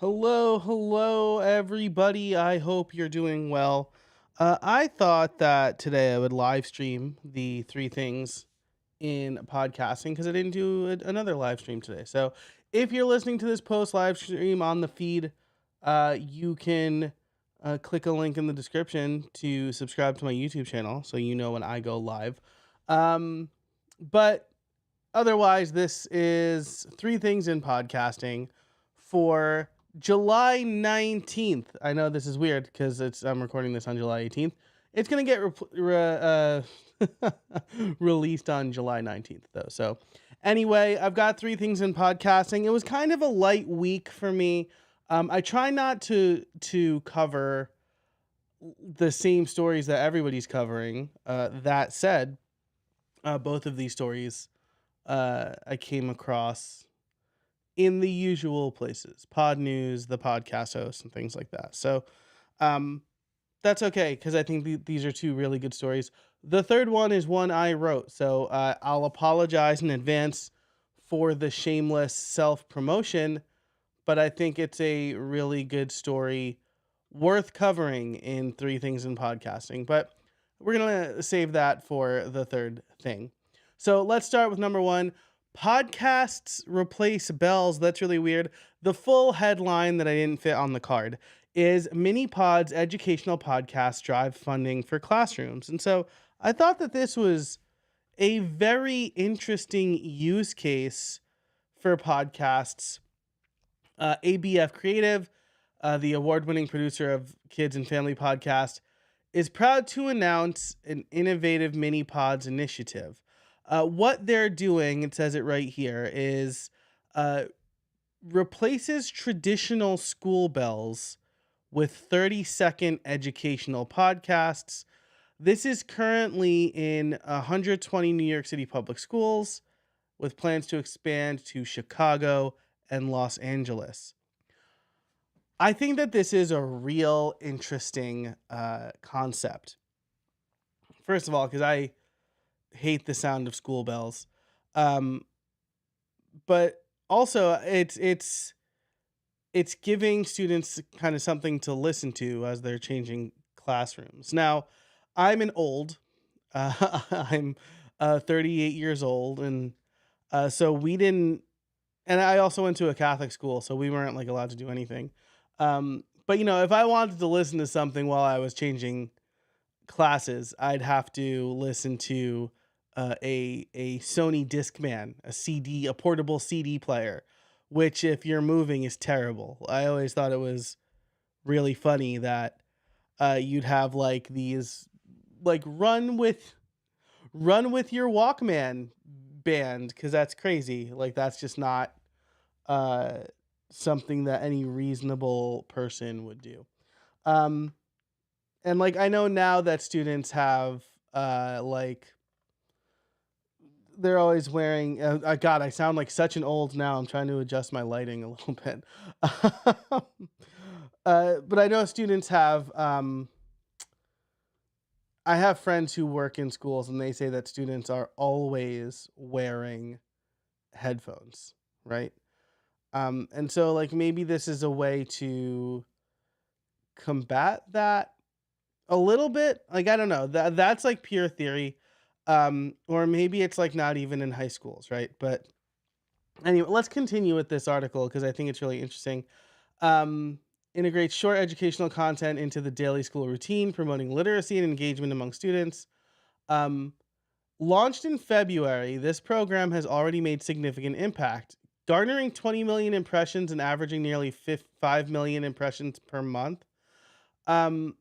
Hello, everybody. I hope you're doing well. I thought that today I would live stream the three things in podcasting because I didn't do another live stream today. So if you're listening to this post live stream on the feed, you can click a link in the description to subscribe to my YouTube channel so you know when I go live. But otherwise, this is three things in podcasting for July 19th. I know this is weird because I'm recording this on July 18th. It's going to get released on July 19th, though. So, anyway, I've got three things in podcasting. It was kind of a light week for me. I try not to cover the same stories that everybody's covering. That said, both of these stories I came across in the usual places, Pod News, the podcast host, and things like that. So um, that's okay because I think these are two really good stories. The third one is one I wrote, so I'll apologize in advance for the shameless self promotion, but I think it's a really good story worth covering in three things in podcasting. But we're going to save that for the third thing. So let's start with number one. Podcasts replace bells. That's really weird. The full headline that I didn't fit on the card is Mini Pods Educational Podcasts Drive Funding for Classrooms. And so I thought that this was a very interesting use case for podcasts. ABF Creative, the award-winning producer of Kids and Family Podcast, is proud to announce an innovative mini pods initiative. What they're doing, it says it right here, is replaces traditional school bells with 30-second educational podcasts. This is currently in 120 New York City public schools with plans to expand to Chicago and Los Angeles. I think that this is a real interesting concept. First of all, because I hate the sound of school bells, um, but also it's giving students kind of something to listen to as they're changing classrooms. Now, I'm an old, I'm 38 years old, and so we didn't. And I also went to a Catholic school, so we weren't like allowed to do anything. But if I wanted to listen to something while I was changing classes, I'd have to listen to a Sony Discman, a portable CD player, which if you're moving is terrible. I always thought it was really funny that you'd have like these like run with your Walkman band because that's crazy. Like that's just not uh something that any reasonable person would do. Um, and like I know now that students have like they're always wearing. God, I sound like such an old now. I'm trying to adjust my lighting a little bit. But I know students have. I have friends who work in schools, and they say that students are always wearing headphones, right? And so like maybe this is a way to combat that a little bit. Like I don't know. That's like pure theory. Or maybe it's like not even in high schools, right? But anyway, let's continue with this article because I think it's really interesting. Integrates short educational content into the daily school routine, promoting literacy and engagement among students. Um, Launched in February, this program has already made significant impact, garnering 20 million impressions and averaging nearly 5 million impressions per month. Um,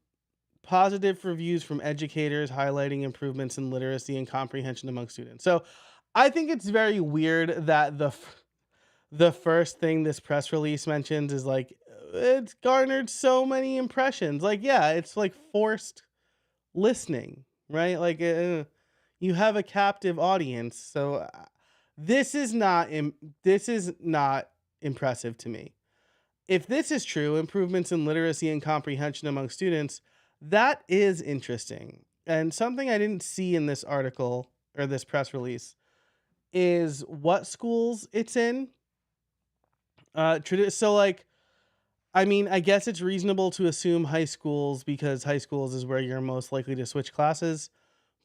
Positive reviews from educators highlighting improvements in literacy and comprehension among students. So I think it's very weird that the first thing this press release mentions is like it's garnered so many impressions. Like yeah, it's like forced listening, right? Like you have a captive audience. So this is not impressive to me. If this is true, improvements in literacy and comprehension among students, that is interesting. And something I didn't see in this article or this press release is what schools it's in. So like I mean, I guess it's reasonable to assume high schools because high schools is where you're most likely to switch classes.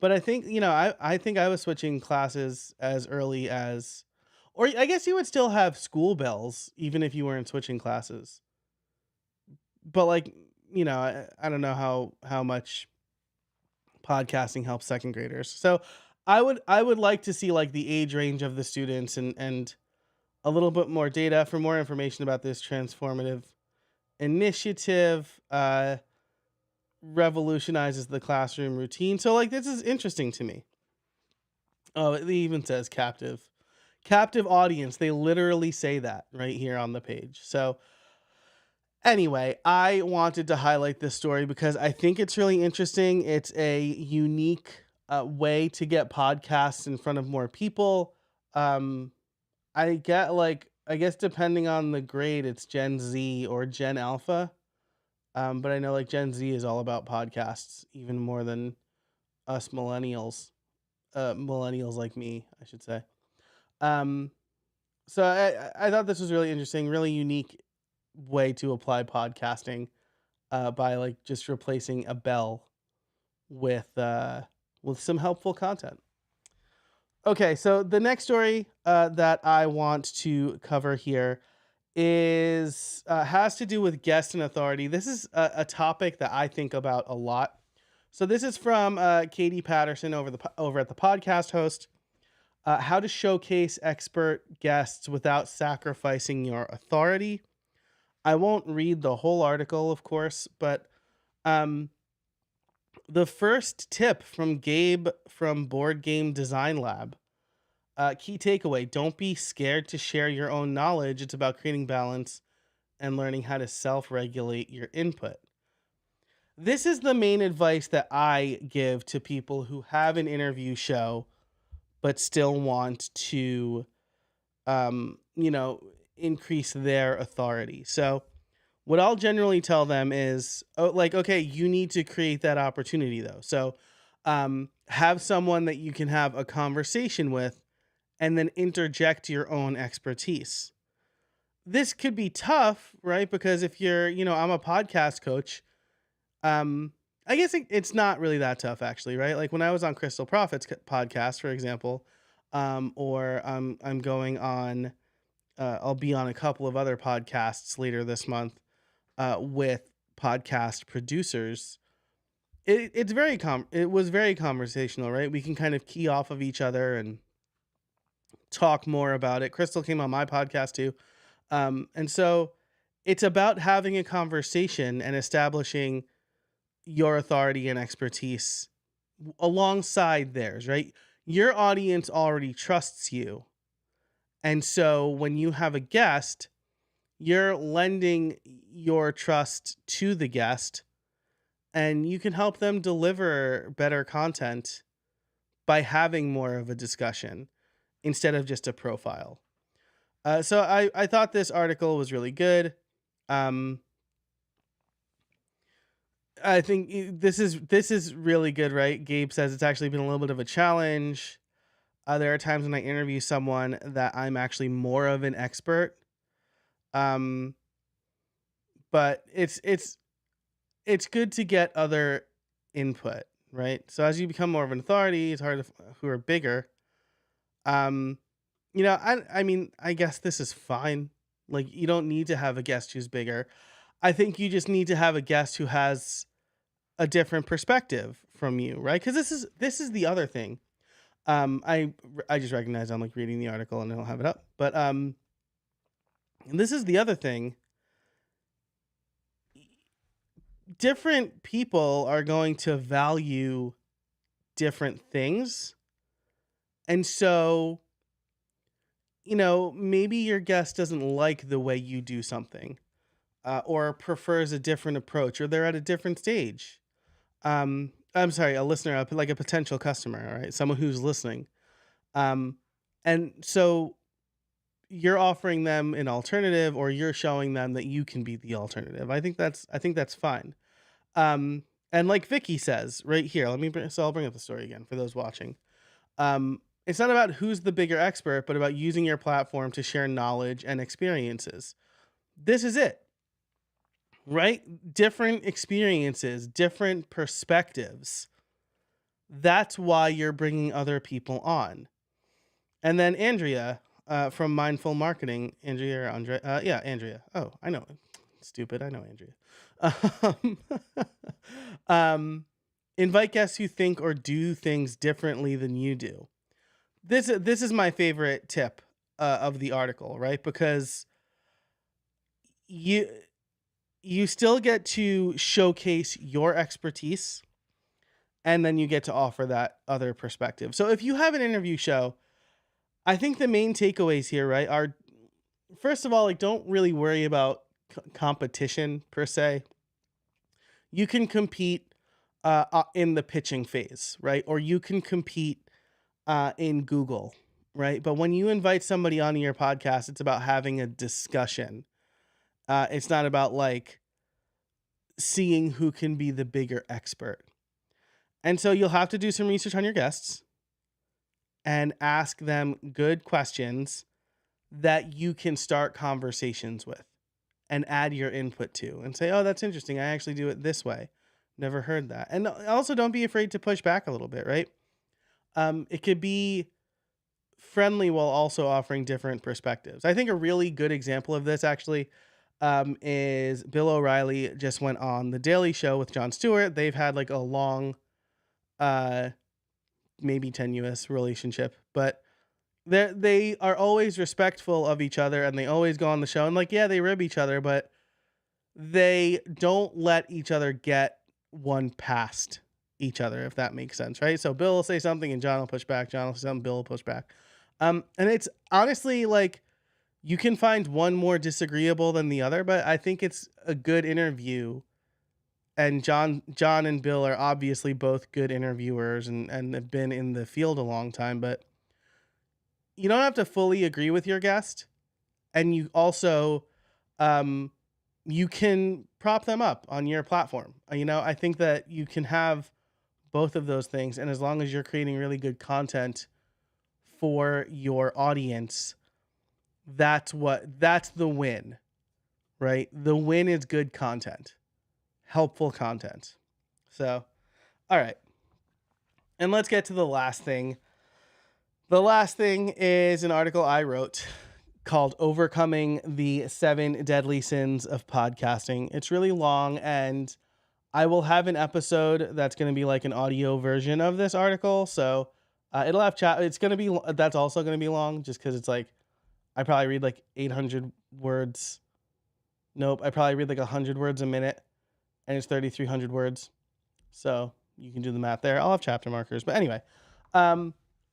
But I think, I think I was switching classes as early as, or I guess you would still have school bells even if you weren't switching classes. But like, I don't know how much podcasting helps second graders. So I would like to see like the age range of the students and a little bit more data for more information about this transformative initiative. Revolutionizes the classroom routine. So like this is interesting to me. Oh, it even says captive audience. They literally say that right here on the page. So anyway, I wanted to highlight this story because I think it's really interesting. It's a unique way to get podcasts in front of more people. Um, I guess depending on the grade, it's Gen Z or Gen Alpha. But I know like Gen Z is all about podcasts even more than us millennials. Millennials like me, I should say. Um, so I thought this was really interesting, really unique way to apply podcasting by like just replacing a bell with some helpful content. Okay, so the next story that I want to cover here is has to do with guest and authority. This is a topic that I think about a lot. So this is from Katie Patterson over at the podcast host. How to showcase expert guests without sacrificing your authority. I won't read the whole article, of course, but um, the first tip from Gabe from Board Game Design Lab. Key takeaway: don't be scared to share your own knowledge. It's about creating balance and learning how to self-regulate your input. This is the main advice that I give to people who have an interview show but still want to you know, increase their authority. So what I'll generally tell them is, oh, like, okay, you need to create that opportunity though. So have someone that you can have a conversation with and then interject your own expertise. This could be tough, right? Because if you're, I'm a podcast coach. I guess it's not really that tough actually, right? Like when I was on Crystal Profits podcast, for example, or I'm going on, I'll be on a couple of other podcasts later this month with podcast producers. It was very conversational, right? We can kind of key off of each other and talk more about it. Crystal came on my podcast too. And so it's about having a conversation and establishing your authority and expertise alongside theirs, right? Your audience already trusts you. And so when you have a guest, you're lending your trust to the guest and you can help them deliver better content by having more of a discussion instead of just a profile. So I thought this article was really good. Um, I think this is really good, right? Gabe says it's actually been a little bit of a challenge. There are times when I interview someone that I'm actually more of an expert. Um, but it's good to get other input, right? So as you become more of an authority, it's hard to who are bigger. Um, I mean, I guess this is fine. Like you don't need to have a guest who's bigger. I think you just need to have a guest who has a different perspective from you, right? Because this is the other thing. I just recognize I'm like reading the article and I don't have it up, but this is the other thing. Different people are going to value different things, and so maybe your guest doesn't like the way you do something, or prefers a different approach, or they're at a different stage. I'm sorry, a listener, like a potential customer, right? Someone who's listening. Um, and so you're offering them an alternative, or you're showing them that you can be the alternative. I think that's fine. Um, and like Vicky says right here, I'll bring up the story again for those watching. It's not about who's the bigger expert, but about using your platform to share knowledge and experiences. This is it. right? Different experiences, different perspectives. That's why you're bringing other people on. And then Andrea from Mindful Marketing, Andrea or Andre, yeah, Andrea. Oh, I know. Stupid. I know Andrea. Um, um, invite guests who think or do things differently than you do. This is my favorite tip of the article, right? Because you you still get to showcase your expertise, and then you get to offer that other perspective. So if you have an interview show, I think the main takeaways here, right, are first of all, like, don't really worry about competition per se. You can compete in the pitching phase, right? Or you can compete in Google, right? But when you invite somebody onto your podcast, it's about having a discussion. It's not about like seeing who can be the bigger expert. And so you'll have to do some research on your guests and ask them good questions that you can start conversations with and add your input to and say, oh, that's interesting. I actually do it this way. Never heard that. And also don't be afraid to push back a little bit, right? It could be friendly while also offering different perspectives. I think a really good example of this actually is Bill O'Reilly just went on The Daily Show with Jon Stewart. They've had like a long, maybe tenuous relationship, but they are always respectful of each other and they always go on the show and like, yeah, they rib each other, but they don't let each other get one past each other, if that makes sense, right? So Bill will say something and John will push back. John will say something, Bill will push back. And it's honestly like you can find one more disagreeable than the other, but I think it's a good interview. And John and Bill are obviously both good interviewers and have been in the field a long time, but you don't have to fully agree with your guest. And you also, you can prop them up on your platform. I think that you can have both of those things. And as long as you're creating really good content for your audience, that's the win, right? The win is good content, helpful content. So, all right. And let's get to the last thing. The last thing is an article I wrote called Overcoming the 7 Deadly Sins of Podcasting. It's really long, and I will have an episode that's going to be like an audio version of this article. So it'll have chat. That's also going to be long just because it's like, I probably read like 800 words. Nope. I probably read like 100 words a minute, and it's 3,300 words. So you can do the math there. I'll have chapter markers. But anyway,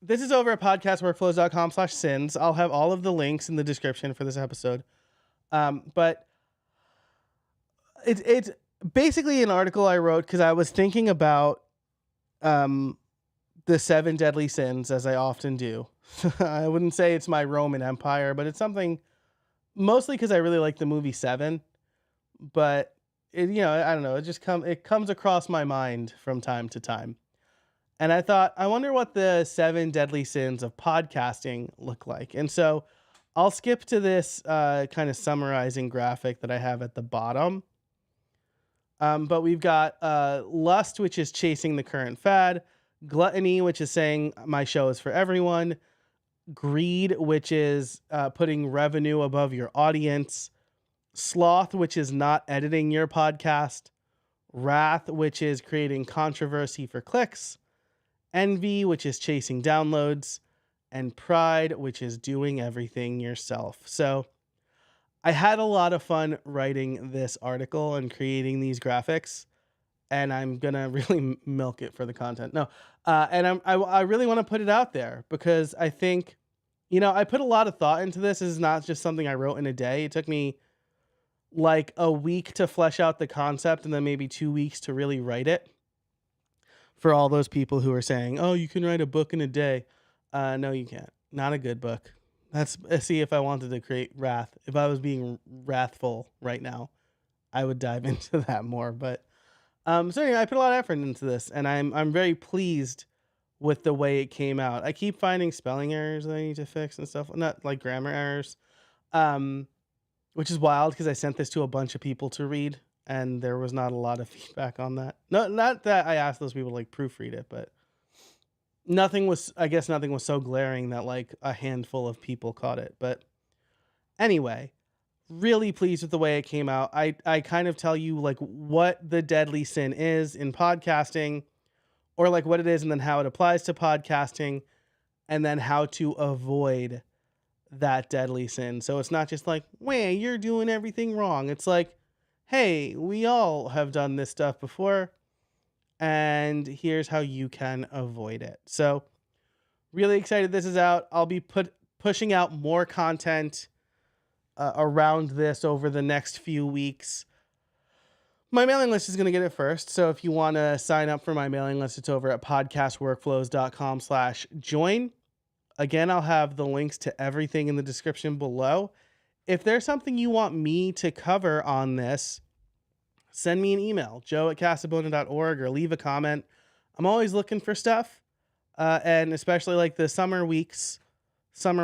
this is over at podcastworkflows.com/sins. I'll have all of the links in the description for this episode. But it's basically an article I wrote because I was thinking about the 7 deadly sins, as I often do. I wouldn't say it's my Roman Empire, but it's something mostly because I really like the movie Seven. But I don't know. It comes across my mind from time to time. And I thought, I wonder what the 7 deadly sins of podcasting look like. And so I'll skip to this kind of summarizing graphic that I have at the bottom. But we've got lust, which is chasing the current fad. Gluttony, which is saying my show is for everyone. Greed, which is putting revenue above your audience. Sloth, which is not editing your podcast. Wrath, which is creating controversy for clicks. Envy, which is chasing downloads. And pride, which is doing everything yourself. So I had a lot of fun writing this article and creating these graphics, and I'm going to really milk it for the content. No, and I really want to put it out there because I think, I put a lot of thought into this. This is not just something I wrote in a day. It took me like a week to flesh out the concept and then maybe 2 weeks to really write it. For all those people who are saying, oh, you can write a book in a day. No, you can't. Not a good book. Let's see if I wanted to create wrath. If I was being wrathful right now, I would dive into that more. But so anyway, I put a lot of effort into this, and I'm very pleased with the way it came out. I keep finding spelling errors that I need to fix and stuff, not like grammar errors, which is wild because I sent this to a bunch of people to read and there was not a lot of feedback on that. No, not that I asked those people to like proofread it, but I guess nothing was so glaring that like a handful of people caught it. But anyway, really pleased with the way it came out. I kind of tell you like what the deadly sin is in podcasting, or like what it is and then how it applies to podcasting, and then how to avoid that deadly sin. So it's not just like, "Wait, you're doing everything wrong." It's like, "Hey, we all have done this stuff before, and here's how you can avoid it." So, really excited this is out. I'll be pushing out more content around this over the next few weeks. My mailing list is going to get it first. So if you want to sign up for my mailing list, it's over at podcastworkflows.com/join. Again, I'll have the links to everything in the description below. If there's something you want me to cover on this, send me an email, joe@casabona.org, or leave a comment. I'm always looking for stuff. And especially like the summer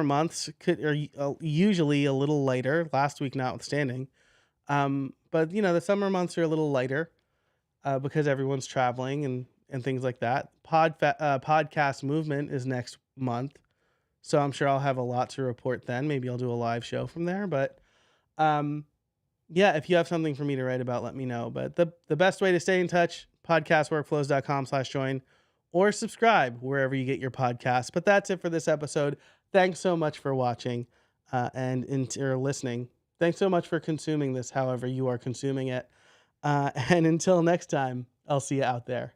months are usually a little lighter, last week notwithstanding. But the summer months are a little lighter because everyone's traveling and things like that. Podcast movement is next month, so I'm sure I'll have a lot to report then. Maybe I'll do a live show from there. But yeah, if you have something for me to write about, let me know. But the best way to stay in touch, podcastworkflows.com/join, or subscribe wherever you get your podcasts. But that's it for this episode. Thanks so much for watching or listening. Thanks so much for consuming this, however you are consuming it. And until next time, I'll see you out there.